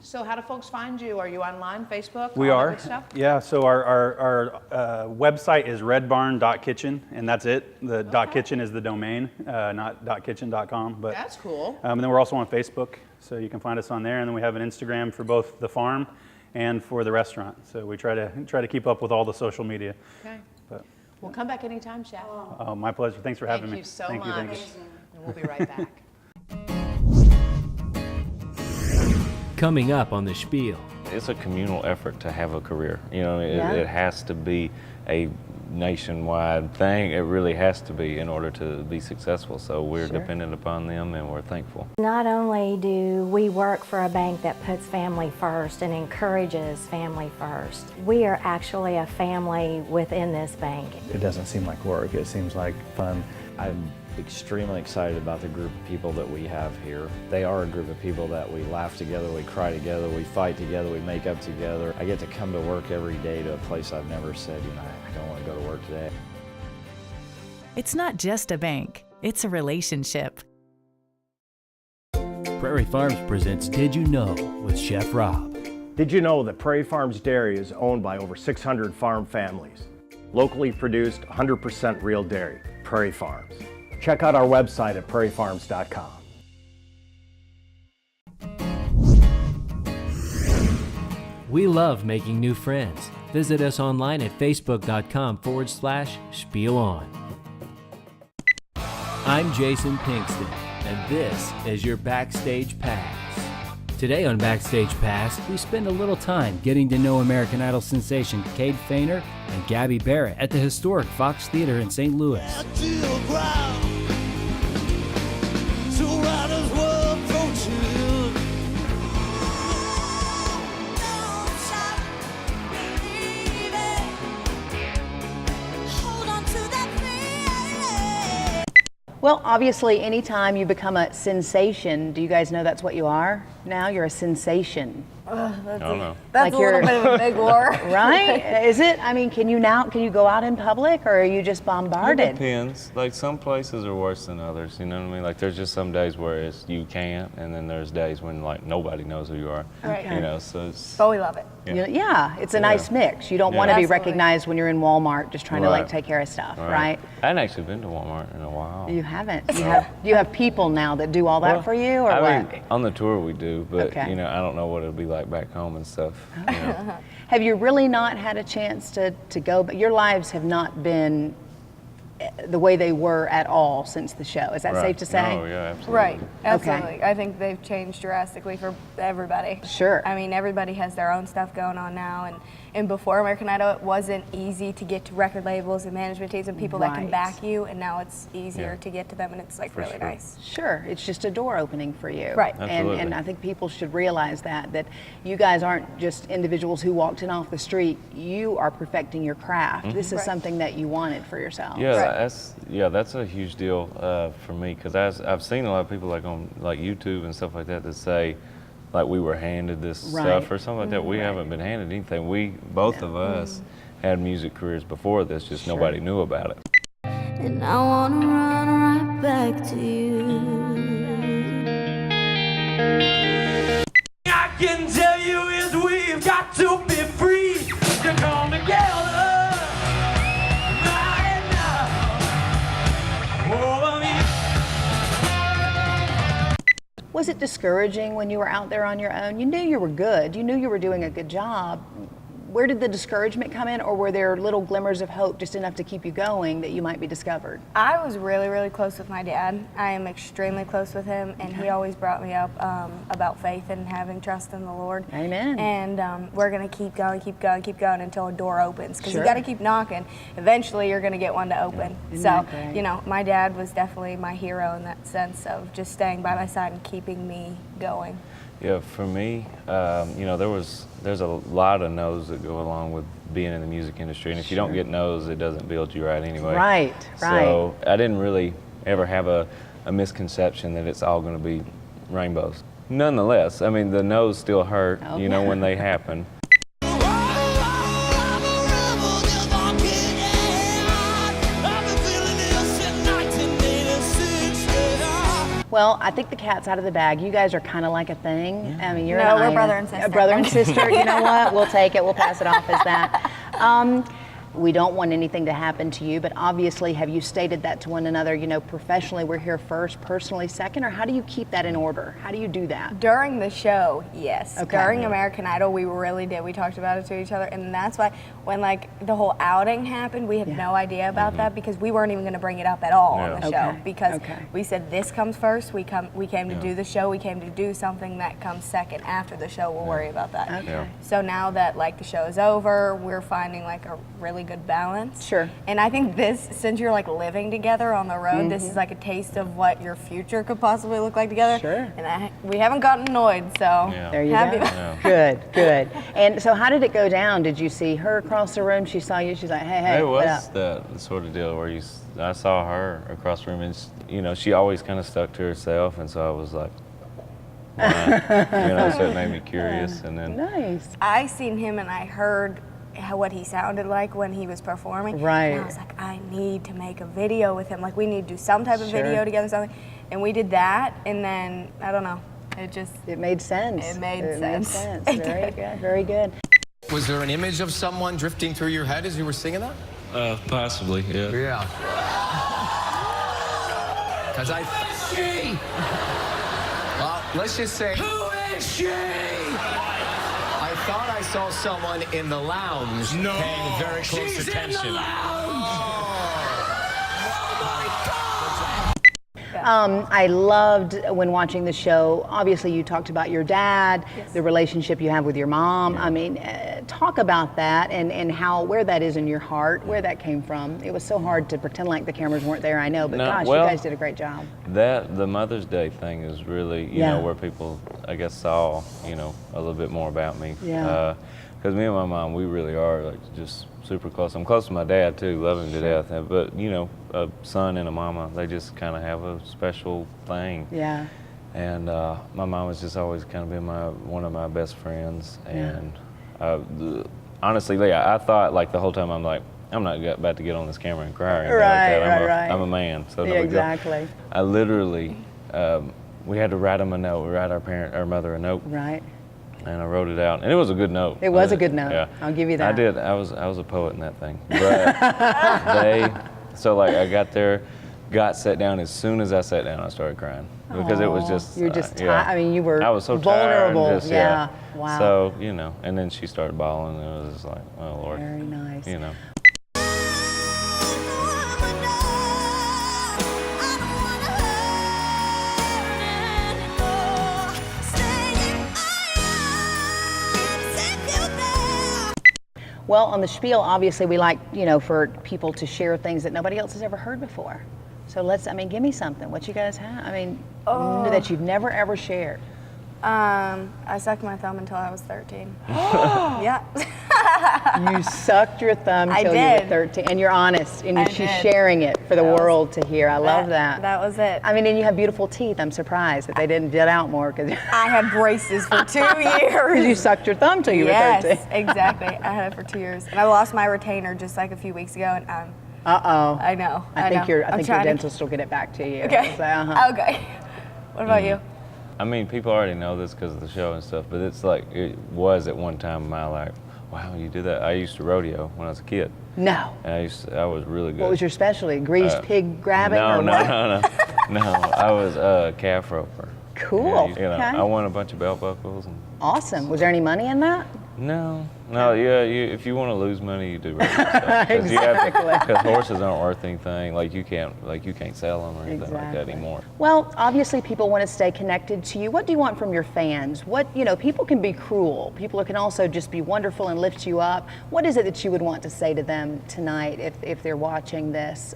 So how do folks find you? Are you online, Facebook? We all that are. good stuff? Yeah, so our website is redbarn.kitchen, and that's it. The .kitchen is the domain, not .kitchen.com. But that's cool. And then we're also on Facebook, so you can find us on there. And then we have an Instagram for both the farm and for the restaurant. So we try to keep up with all the social media. Okay. But, We'll come back anytime, Chef. oh, my pleasure. Thanks for having me. Thank you so Thank much. you. And we'll be right back. Coming up on the Spiel. It's a communal effort to have a career. You know, it has to be a nationwide thing. It really has to be in order to be successful. So we're Sure. dependent upon them, and we're thankful. Not only do we work for a bank that puts family first and encourages family first, we are actually a family within this bank. It doesn't seem like work, it seems like fun. I'm extremely excited about the group of people that we have here. They are a group of people that we laugh together, we cry together, we fight together, we make up together. I get to come to work every day to a place I've never said, you know, I don't want to go to work today. It's not just a bank, it's a relationship. Prairie Farms presents Did You Know with Chef Rob. Did you know that Prairie Farms Dairy is owned by over 600 farm families? Locally produced, 100% real dairy, Prairie Farms. Check out our website at prairiefarms.com. We love making new friends. Visit us online at facebook.com/SpielOn. I'm Jason Pinkston, and this is your Backstage Pass. Today on Backstage Pass, we spend a little time getting to know American Idol sensation Cade Foehner and Gabby Barrett at the historic Fox Theater in St. Louis. Well, obviously, anytime you become a sensation, do you guys know that's what you are? Now you're a sensation. That's know. That's a little bit of a big war. Right? Is it? I mean, can you go out in public, or are you just It bombarded? depends. Like some places are worse than others, you know what I mean? Like there's just some days where you can't, and then there's days when like nobody knows who you are. Right. You know, so it's, But we love it. Yeah, it's a Yeah. nice mix. You don't want to be Absolutely. recognized when you're in Walmart just trying to like Right. take care of stuff, right? I hadn't actually been to Walmart in a while. You haven't. You have people now that do all that Well, for you, or I what? mean, on the tour we do, but Okay. you know, I don't know what it'll be like back home and stuff. You know. Have you really not had a chance to go? But your lives have not been the way they were at all since the show. Is that Right. safe to say? Oh, yeah, absolutely. Right, absolutely. I think they've changed drastically for everybody. Sure. I mean, everybody has their own stuff going on now, and before American Idol, it wasn't easy to get to record labels and management teams and people that can Right. back you, and now it's easier Yeah. to get to them, and it's like really nice. Sure, it's just a door opening for you. Right. And I think people should realize that you guys aren't just individuals who walked in off the street. You are perfecting your craft. Mhm. This is Right. something that you wanted for yourself. Yeah, that's a huge deal for me because I've seen a lot of people like on like YouTube and stuff like that that say like we were handed this stuff or something like that. We haven't been handed anything. Both of us had music careers before this, just nobody knew about it. And I wanna run right back to you. I can tell you is we've got to be free to come together right now. Oh, Was it discouraging when you were out there on your own? You knew you were good. You knew you were doing a good job. Where did the discouragement come in, or were there little glimmers of hope just enough to keep you going that you might be discovered? I was really, really close with my dad. I am extremely close with him, and he always brought me up about faith and having trust in the Lord. Amen. And we're going to keep going until a door opens, because Sure. you got to keep knocking. Eventually, you're going to get one to open. Isn't So, that great? you know, my dad was definitely my hero in that sense of just staying by my side and keeping me going. Yeah, for me, you know, there's a lot of no's that go along with being in the music industry, and if you don't get no's, it doesn't build you right anyway. Right. So I didn't really ever have a misconception that it's all going to be rainbows. Nonetheless, I mean, the no's still hurt, you know, when they happen. Well, I think the cat's out of the bag. You guys are kind of like a thing. I mean, you're No, an we're iron. brother and sister. A brother and sister. You know what? We'll take it. We'll pass it off as that. We don't want anything to happen to you, but obviously, have you stated that to one another? You know, professionally, we're here first, personally second, or how do you keep that in order? How do you do that? During the show, yes. Okay. During American Idol, we really did. We talked about it to each other, and that's why when like the whole outing happened, we had no idea about that because we weren't even going to bring it up at all on the show because we said this comes first. We came to do the show. We came to do something that comes second after the show. We'll worry about that. Okay. So now that like the show is over, we're finding like a really really good balance. Sure. And I think this, since you're like living together on the road, this is like a taste of what your future could possibly look like together. Sure. And we haven't gotten annoyed, so There you happy go. about- Good, good. And so how did it go down? Did you see her across the room? She saw you. She's like, hey, It what was up? the sort of deal where I saw her across the room, and she always kind of stuck to herself, and so I was like, why? So it made me curious, and then Nice. I seen him and I heard what he sounded like when he was performing. Right. And I was like, I need to make a video with him. Like, we need to do some type of Sure. video together, something. And we did that, and then, I don't know, it made sense. It made It sense. made sense. Very good, very good. Was there an image of someone drifting through your head as you were singing that? possibly, yeah. Yeah. Because she? Well, let's just say, who is she? I thought I saw someone in the lounge paying very close attention. In the lounge. I loved when watching the show. Obviously, you talked about your dad, the relationship you have with your mom. I mean, talk about that and where that is in your heart, where that came from. It was so hard to pretend like the cameras weren't there, I know, but gosh, you guys did a great job. The Mother's Day thing is really, you know, where people, I guess, saw, a little bit more about me. Yeah. Because me and my mom, we really are like just super close. I'm close to my dad too, love him to death. But a son and a mama, they just kind of have a special thing. Yeah. And my mom has just always kind of been one of my best friends. And honestly, I thought like the whole time, I'm like, I'm not about to get on this camera and cry or anything like that. I'm a man, so no big deal. Exactly. I literally, we had to write them a note. We write our mother a note. Right. And I wrote it out, and it was a good note. It was a good note. Yeah. I'll give you that. I did. I was a poet in that thing. But I got there, got sat down. As soon as I sat down, I started crying because it was just. You're just tired. yeah. I mean, you were I was so vulnerable. tired. Just, yeah. Wow. So and then she started bawling, and it was just like, oh Lord. Very nice. Well, on the Spiel, obviously, we like, for people to share things that nobody else has ever heard before. So give me something. What you guys have? That you've never, ever shared. I sucked my thumb until I was 13. Yeah. You sucked your thumb until you were 13, and you're honest, and she's sharing it for the world to hear. I love that. That was it. And you have beautiful teeth. I'm surprised that they didn't get out more because I had braces for 2 years. Because you sucked your thumb till you were 13. Yes, exactly. I had it for 2 years, and I lost my retainer just like a few weeks ago, and uh-oh. I know. I think your dentist will get it back to you. Okay. Okay. What about you? People already know this because of the show and stuff, but it's like it was at one time in my life. Wow, you did that. I used to rodeo when I was a kid. No. And I was really good. What was your specialty? Greased pig grabbing? No, or no, what? no. I was a calf roper. Cool. Okay. I won a bunch of belt buckles. Awesome. Was there any money in that? No. If you want to lose money, you do rodeo stuff. Exactly. Because horses aren't worth anything. You can't sell them or anything like that anymore. Well, obviously people want to stay connected to you. What do you want from your fans? People can be cruel. People can also just be wonderful and lift you up. What is it that you would want to say to them tonight if they're watching this?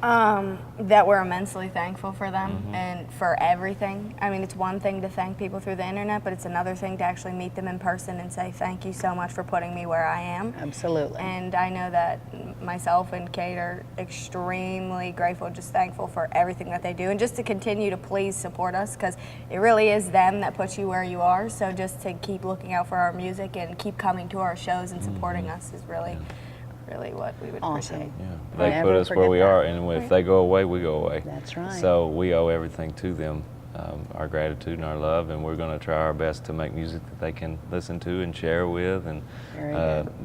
That we're immensely thankful for them and for everything. It's one thing to thank people through the internet, but it's another thing to actually meet them in person and say thank you so much for putting me where I am. Absolutely. And I know that myself and Cade are extremely grateful, just thankful for everything that they do, and just to continue to please support us, because it really is them that put you where you are. So just to keep looking out for our music and keep coming to our shows and supporting us is really what we would appreciate. Yeah. They put us where we are, and if they go away, we go away. That's right. So we owe everything to them, our gratitude and our love, and we're going to try our best to make music that they can listen to and share with and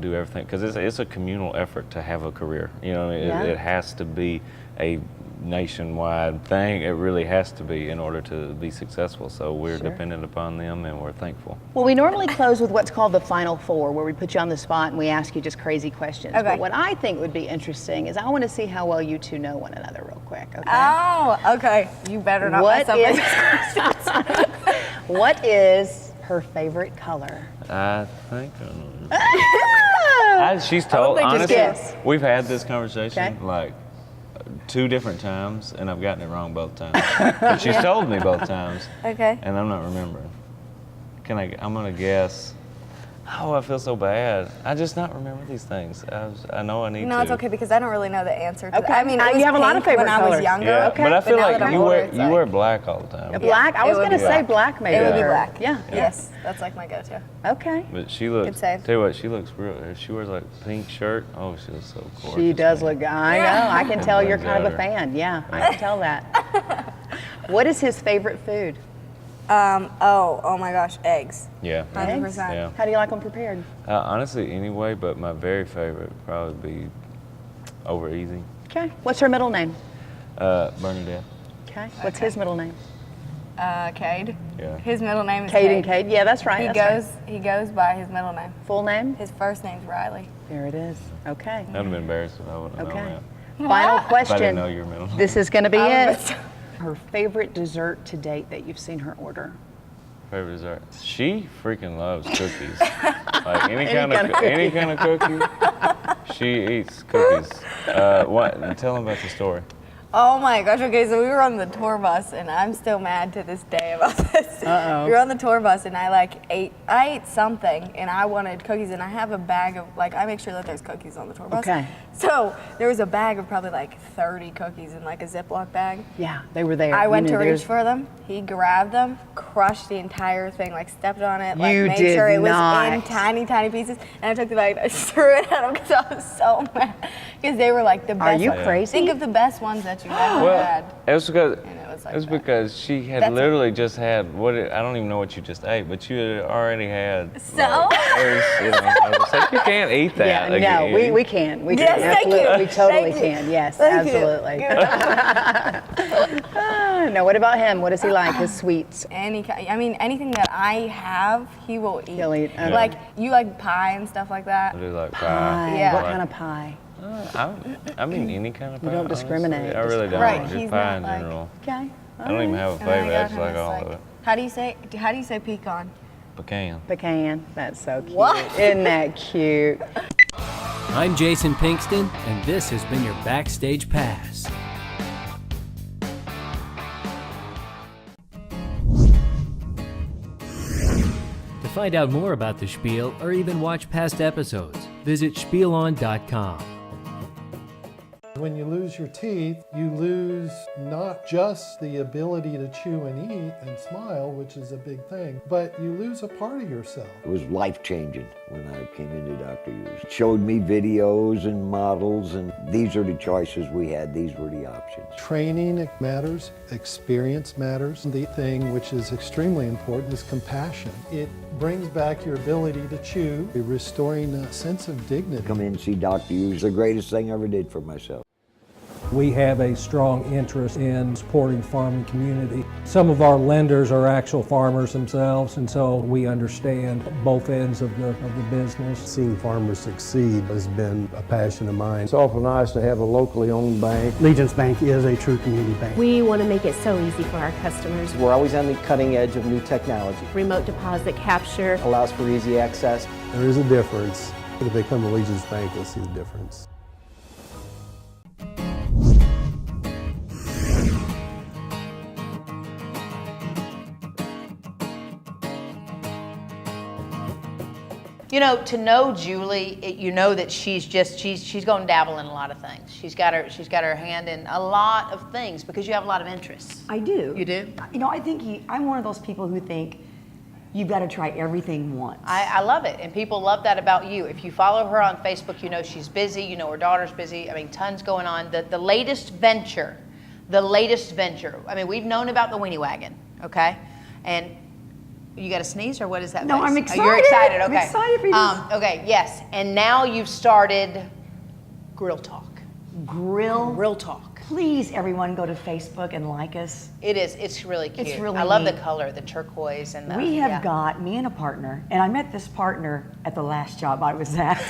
do everything. Because it's a communal effort to have a career. It has to be a nationwide thing. It really has to be in order to be successful. So we're dependent upon them, and we're thankful. Well, we normally close with what's called the Final Four, where we put you on the spot and we ask you just crazy questions. Okay. But what I think would be interesting is I want to see how well you two know one another real quick. Okay. Oh, okay. You better not mess up these questions. What is her favorite color? I think I know. She's told, honestly, guess. we've had this conversation Okay. like 2 different times, and I've gotten it wrong both times. But she's told me both times, Okay. and I'm not remembering. I'm gonna guess. Oh, I feel so bad. I just not remember these things. I know I need to. No, it's okay because I don't really know the answer to Okay. that. I mean, it You was have a lot of pink favorite when I was colors. younger. Yeah, Okay. but I feel now like that I'm you older, wear it's you like- wear black all the time. Black? I was it would going to be say black. black maybe. It would be or- black. Yeah. Yes, that's like my go-to. Okay. But she looks. Good save. Tell you what, she looks real. If she wears like pink shirt, oh, she looks so gorgeous. She does look, I know. I can tell you're kind of a Brings out fan. Yeah, I can tell that. What is his favorite food? Oh my gosh, eggs. Yeah. 100%. Yeah. How do you like them prepared? Honestly, anyway, but my very favorite would probably be over easy. Okay. What's her middle name? Bernadette. Okay. What's his middle name? Cade. Yeah. His middle name is Cade and Cade. Yeah, that's right. He goes by his middle name. Full name? His first name's Riley. There it is. Okay. I'd have been embarrassed if I wouldn't have known Okay. that. Final If I question. didn't know your middle name. This is going to be it. Her favorite dessert to date that you've seen her order? Favorite dessert? She freaking loves cookies. Like any kind of cookie, she eats cookies. What? Tell them about the story. Oh my gosh, okay, so we were on the tour bus and I'm still mad to this day about this. Uh-oh. We were on the tour bus and I ate something and I wanted cookies and I have a bag of, I make sure that there's cookies on the tour bus. Okay. So there was a bag of probably 30 cookies in a Ziploc bag. Yeah, they were there. I You went knew to reach there's- for them. He grabbed them, crushed the entire thing, stepped on it, You made did sure it was not. in tiny, tiny pieces. And I took the bag and I threw it at him because I was so mad. Because they were the best. Are you ones. crazy? Think of the best ones that you've ever Well, had. it was because it was because she had That's literally just had I don't even know what you just ate, but you had already had. So? I was like, you can't eat that. Yeah, again. no, we can. We Yes, can. thank you. Absolutely. We totally Thank you. can. Yes, Thank you. absolutely. No, what about him? What does he like? His sweets? Anything that I have, he will eat. He'll eat. Okay. Like, you like pie and stuff like that? I do like Pie. pie. Yeah. What kind of pie? I mean, any kind of pie. You don't honestly. discriminate. I really don't. Right, Just he's pie not in general. Okay. I don't even have a And then I favorite. I got just him like this, all of it. How do you say pecan? Pecan. Pecan. That's so cute. What? Isn't that cute? I'm Jason Pinkston, and this has been your Backstage Pass. To find out more about the Spiel or even watch past episodes, visit spielon.com. When you lose your teeth, you lose not just the ability to chew and eat and smile, which is a big thing, but you lose a part of yourself. It was life-changing when I came into Dr. Hughes. It showed me videos and models, and these are the choices we had. These were the options. Training matters, experience matters. The thing which is extremely important is compassion. It brings back your ability to chew, restoring a sense of dignity. Come in and see Dr. Hughes, the greatest thing I ever did for myself. We have a strong interest in supporting the farming community. Some of our lenders are actual farmers themselves, and so we understand both ends of the business. Seeing farmers succeed has been a passion of mine. It's awful nice to have a locally owned bank. Legence Bank is a true community bank. We want to make it so easy for our customers. We're always on the cutting edge of new technology. Remote deposit capture Allows for easy access. There is a difference, but if they come to Legence Bank, they'll see the difference. To know Julie, you know that she's going to dabble in a lot of things. She's got her hand in a lot of things because you have a lot of interests. I do. You do? I think I'm one of those people who think you've got to try everything once. I love it, and people love that about you. If you follow her on Facebook, you know she's busy, you know her daughter's busy. I mean, tons going on. The latest venture, I mean, we've known about the Weenie Wagon, okay? And you got to sneeze, or what is that? No, face? I'm excited. You're excited, okay. I'm excited for this. Okay, yes. And now you've started Grill Talk. Grill Talk. Please, everyone, go to Facebook and like us. It is. It's really cute. It's really I love neat. the color, the turquoise, and the. We have yeah. got me and a partner, and I met this partner at the last job I was at.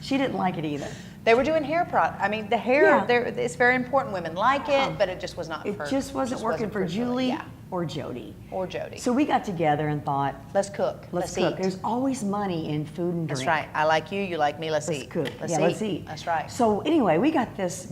She didn't like it either. They were doing hair product. I mean, the hair, Yeah. it's very important. Women like it, but it just was not It for just wasn't working for Julie or Jody. Or Jody. So we got together and thought, let's cook. Let's Let's cook. eat. There's always money in food and drink. That's right. I like you, you like me, let's eat. Cook. Let's eat. That's right. So anyway, we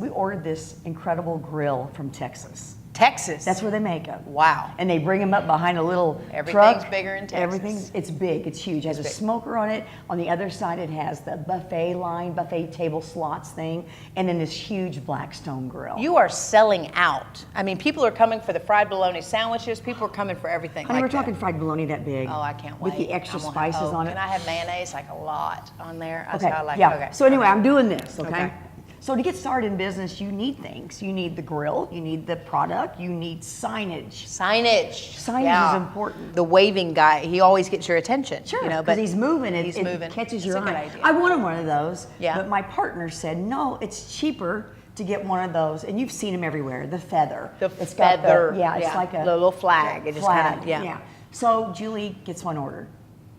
ordered this incredible grill from Texas. Texas? That's where they make them. Wow. And they bring them up behind a little Everything's truck. bigger in Texas. Everything's, it's big, it's huge. It has a smoker on it. On the other side, it has the buffet table slots thing, and then this huge Blackstone grill. You are selling out. I mean, people are coming for the fried bologna sandwiches. People are coming for everything. Honey, like we're talking fried bologna that big. Oh, I can't wait. With the extra spices on it. Can I have mayonnaise, like a lot on there? That's Okay, how I like yeah. it. Okay. So anyway, I'm doing this, okay? Okay. So to get started in business, you need things. You need the grill, you need the product, you need signage. Signage. Signage is important. The waving guy, he always gets your attention. Sure, you know, because but he's moving, it moving. catches It's your a good eye. idea. I wanted one of those, Yeah. but my partner said, no, it's cheaper to get one of those, and you've seen them everywhere, the feather. It's got feather, it's like a little flag. It just flag, kind of, yeah. So Julie gets one ordered,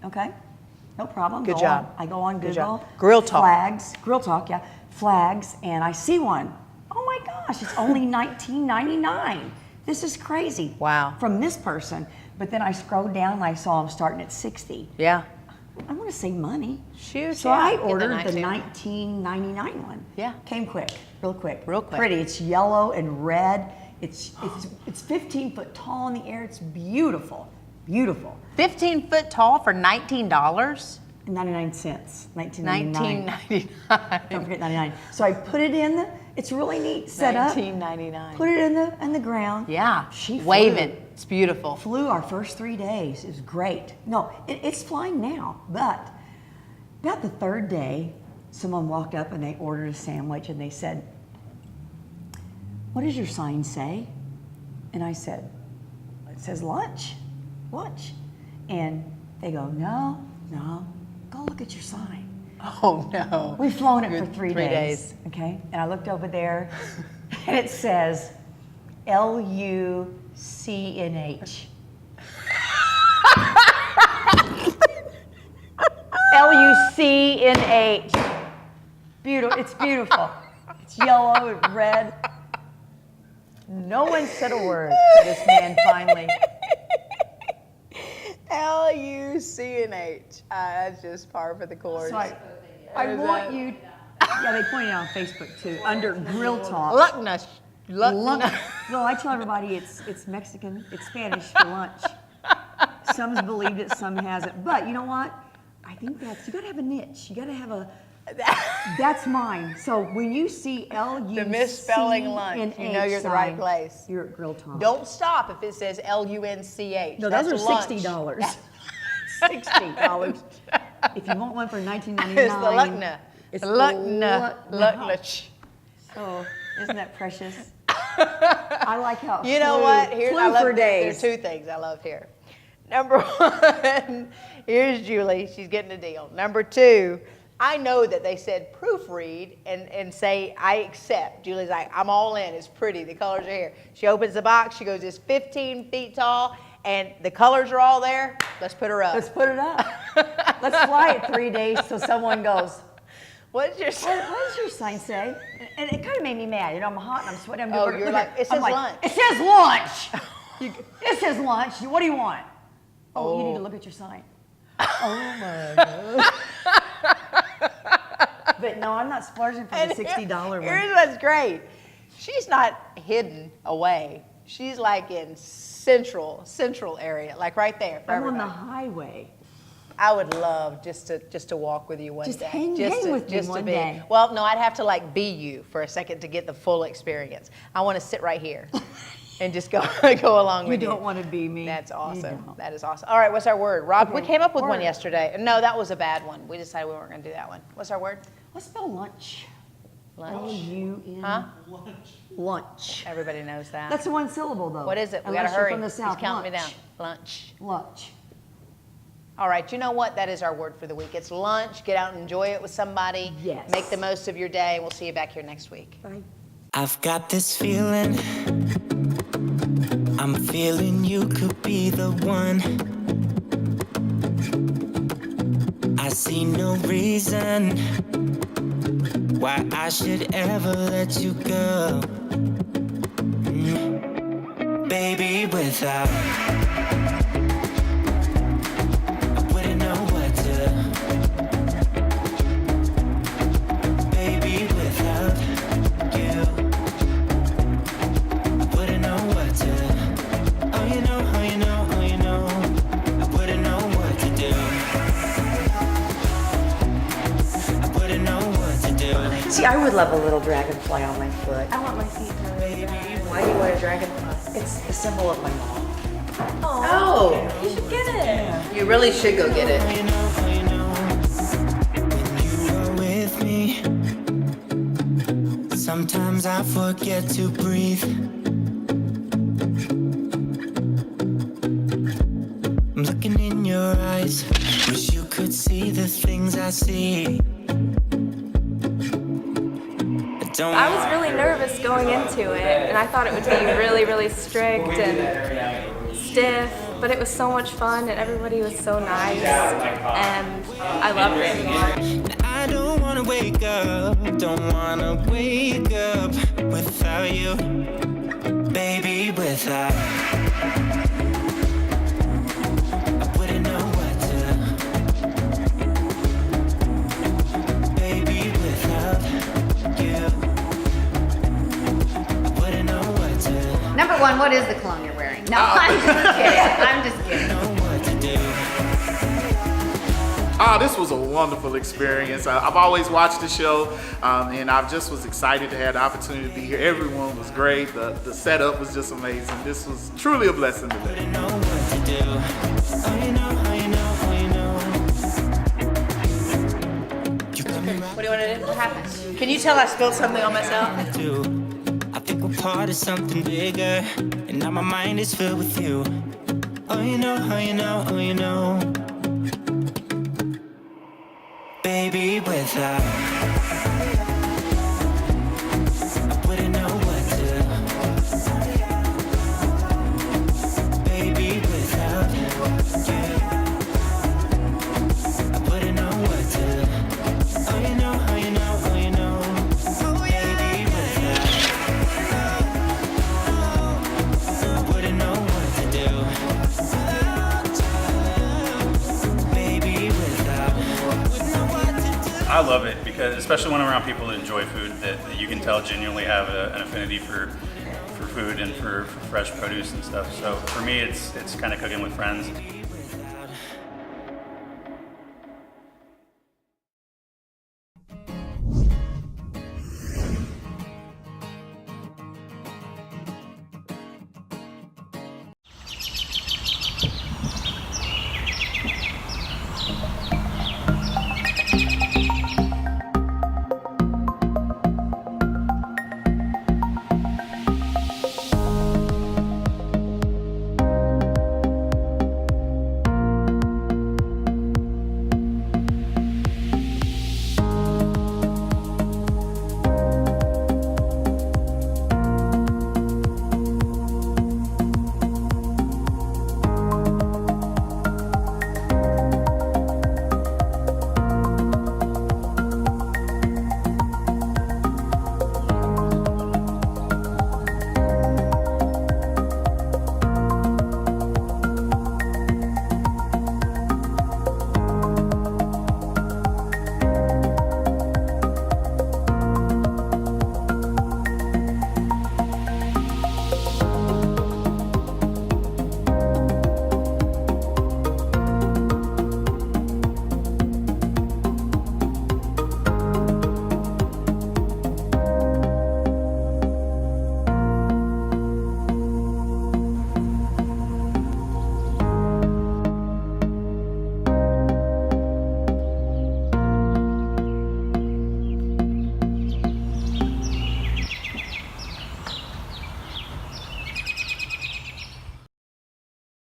okay? No problem. Good Go job. on. I go on Good Google. job. Grill Talk. Flags, Grill Talk, yeah. Flags, and I see one. Oh my gosh, it's only $19.99. This is crazy. Wow. From this person. But then I scrolled down and I saw them starting at 60. Yeah. I want to save money. Shoot, So yeah. I Get the ordered the 19. $19.99 one. Yeah. Came quick, real quick. Real quick. Pretty. It's yellow and red. It's 15 foot tall in the air. It's beautiful. Beautiful. 15 foot tall for $19? 99 cents. 1999. Don't forget 99. So I put it in the, it's really neat setup. 1999. Put it in the ground. Yeah. She waving. flew. It's beautiful. Flew our first 3 days. It was great. No, it's flying now, but about the third day, someone walked up and they ordered a sandwich and they said, what does your sign say? And I said, it says lunch, lunch. And they go, no, go look at your sign. Oh no. We've flown it for Good 3 3 days. days. Okay, and I looked over there, and it says L-U-C-N-H. L-U-C-N-H. Beautiful. It's beautiful. It's yellow and red. No one said a word to this man finally. L-U-C-N-H. That's just par for the course. So I want you. Yeah, they pointed out on Facebook too. Under Grill Talk. Lucknush. No, I tell everybody it's Mexican, it's Spanish for lunch. Some's believed it, some hasn't. But you know what? I think you gotta have a niche. You gotta have a. That's mine. So when you see L-U-C-N-H, The misspelling lunch, you know you're at the right place. You're at Grill Talk. Don't stop if it says L-U-N-C-H. No, That's those are lunch. $60. $60. If you want one for $19.99, It's the Luckna. It's Lucknush. Oh, isn't that precious? I like how it You know flew, what? flew I love for There's days. 2 things I love here. Number 1, here's Julie. She's getting a deal. Number 2, I know that they said proofread and say, I accept. Julie's like, I'm all in. It's pretty. The colors are here. She opens the box. She goes, it's 15 feet tall, and the colors are all there. Let's put her up. Let's put it up. Let's fly it 3 days till someone goes, what does your sign say? And it kind of made me mad. You know, I'm hot and I'm sweating. I'm Oh, doing you're like, it says lunch. It says lunch. It says lunch. What do you want? Oh, you need to look at your sign. Oh my God. But no, I'm not splurging for the $60 one. Here's what's great. She's not hidden away. She's like in central area, like right there for I'm on everybody. the highway. I would love just to walk with you one Just day. hang with me one day. Well, no, I'd have to like be you for a second to get the full experience. I want to sit right here and just go along with you. You don't want to be me. That's awesome. That is awesome. All right, what's our word? Rob, we Okay, came up with one word. yesterday. No, that was a bad one. We decided we weren't going to do that one. What's our word? Let's spell lunch. Lunch. L-U-N. Huh? Lunch. Everybody knows that. That's a one syllable though. What is it? We Unless gotta you're hurry. from the South. He's counting me Lunch. down. Lunch. Lunch. All right, you know what? That is our word for the week. It's lunch. Get out and enjoy it with somebody. Yes. Make the most of your day, and we'll see you back here next week. Bye. I've got this feeling, I'm feeling you could be the one. I see no reason why I should ever let you go. Baby, without I wouldn't know what to. Baby, without you I wouldn't know what to. Oh, you know, oh, you know, oh, you know, I wouldn't know what to do. I wouldn't know what to do. See, I would love a little dragonfly on my foot. I want my feet to really dry. Why do you want a dragonfly? It's the symbol of my mom. Oh, you should get it. You really should go get it. You know, you know, when you are with me, sometimes I forget to breathe. I'm looking in your eyes, wish you could see the things I see. I was really nervous going into it, and I thought it would be really, really strict and stiff, but it was so much fun, and everybody was so nice, and I loved it. I don't wanna wake up, don't wanna wake up without you, baby, without. I wouldn't know what to. Baby, without you. Number one, what is the cologne you're wearing? No, I'm just kidding. I'm just kidding. This was a wonderful experience. I've always watched the show, and I just was excited to have the opportunity to be here. Everyone was great. The setup was just amazing. This was truly a blessing today. What do you want to do? What happened? Can you tell I spilled something on myself? I think we're part of something bigger, and now my mind is filled with you. Oh, you know, oh, you know, oh, you know. Baby, without I wouldn't know what to. Baby, without you I wouldn't know what to. Oh, you know, oh, you know, oh, you know. Baby, without I wouldn't know what to do. Baby, without I love it because, especially when I'm around people that enjoy food, that you can tell genuinely have an affinity for food and for fresh produce and stuff. So for me, it's kind of cooking with friends.